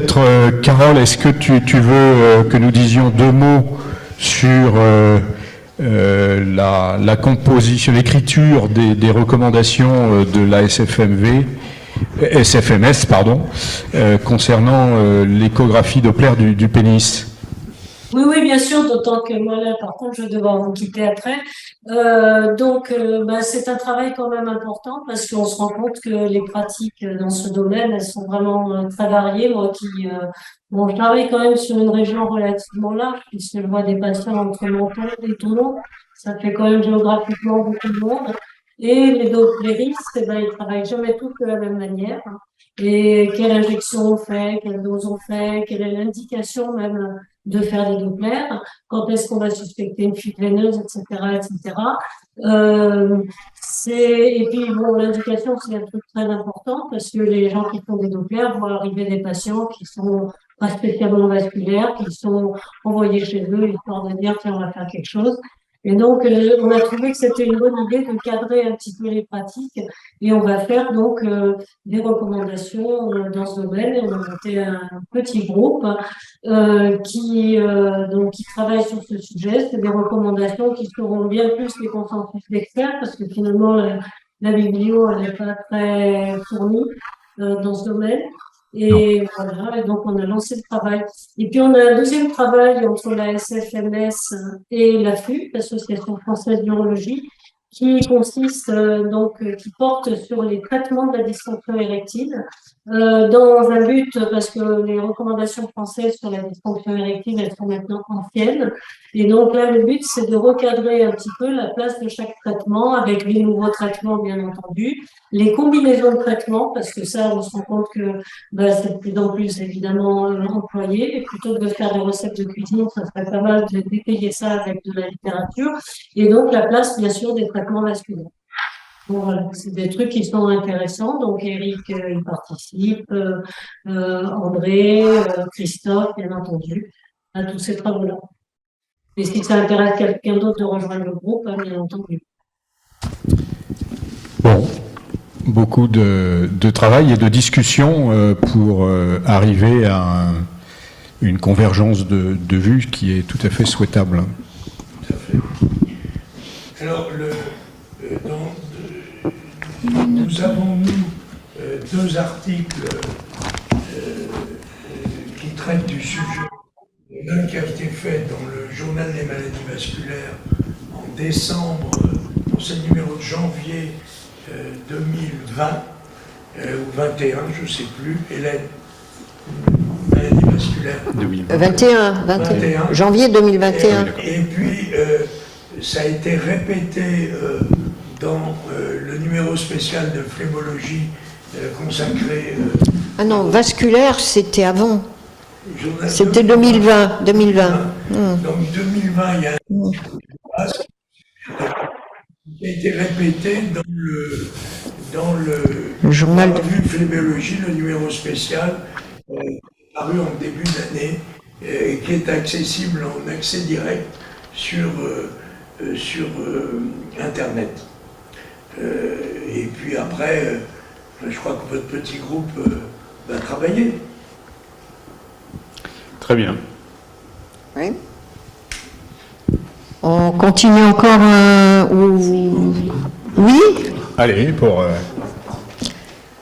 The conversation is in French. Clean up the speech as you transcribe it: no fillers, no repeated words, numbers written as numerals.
peut-être, Carole, est-ce que tu veux que nous disions deux mots sur la composition, l'écriture des recommandations de la SFMS, pardon, concernant l'échographie Doppler du pénis? Oui, oui, bien sûr, d'autant que moi, là, par contre, je vais devoir vous quitter après. C'est un travail quand même important parce qu'on se rend compte que les pratiques dans ce domaine, elles sont vraiment très variées. Moi je travaille quand même sur une région relativement large puisque je vois des patients entre Menton et Toulon. Ça fait quand même géographiquement beaucoup de monde. Et les doppléristes, ils travaillent jamais tous de la même manière. Et quelle injection on fait, quelle dose on fait, quelle est l'indication même de faire des Dopplers, quand est-ce qu'on va suspecter une fuite veineuse, etc., etc. Et puis bon, l'indication c'est un truc très important parce que les gens qui font des Dopplers voient arriver des patients qui sont pas spécialement vasculaires, qui sont envoyés chez eux histoire de dire tiens on va faire quelque chose. Et donc on a trouvé que c'était une bonne idée de cadrer un petit peu les pratiques et on va faire donc des recommandations dans ce domaine. Et on a monté un petit groupe qui travaille sur ce sujet. C'est des recommandations qui seront bien plus les consensus d'experts parce que finalement la biblio elle n'est pas très fournie dans ce domaine. Et voilà, et donc on a lancé le travail. Et puis on a un deuxième travail entre la SFMS et l'AFU, l'Association française d'urologie, qui consiste qui porte sur les traitements de la dysfonction érectile dans un but, parce que les recommandations françaises sur la dysfonction érectile, elles sont maintenant anciennes. Et donc là, le but, c'est de recadrer un petit peu la place de chaque traitement avec les nouveaux traitements, bien entendu, les combinaisons de traitements, parce que ça, on se rend compte que c'est de plus en plus évidemment employé. Et plutôt que de faire des recettes de cuisine, ça serait pas mal de détailler ça avec de la littérature. Et donc la place, bien sûr, des traitements vasculaires. Bon, voilà, c'est des trucs qui sont intéressants. Donc Eric, il participe, André, Christophe, bien entendu, à tous ces travaux-là. Et si ça intéresse quelqu'un d'autre de rejoindre le groupe, bien entendu. Bon, beaucoup de travail et de discussion pour arriver à une convergence de vues qui est tout à fait souhaitable. Tout à fait. Alors, nous avons, deux articles qui traitent du sujet. L'un qui a été fait dans le journal des maladies vasculaires en décembre, c'est le numéro de janvier 2020, ou 21, je ne sais plus, et la maladie vasculaire. 21, janvier 2021. Et puis, ça a été répété dans le numéro spécial de phlémologie consacré... ah non, vasculaire, c'était avant. C'était 2020. Donc 2020, il y a un qui a été répété dans le journal de phlémologie, le numéro spécial, paru en début d'année, qui est accessible en accès direct sur Internet. Et puis après, je crois que votre petit groupe va travailler. Très bien. Oui. On continue encore Oui. Allez, pour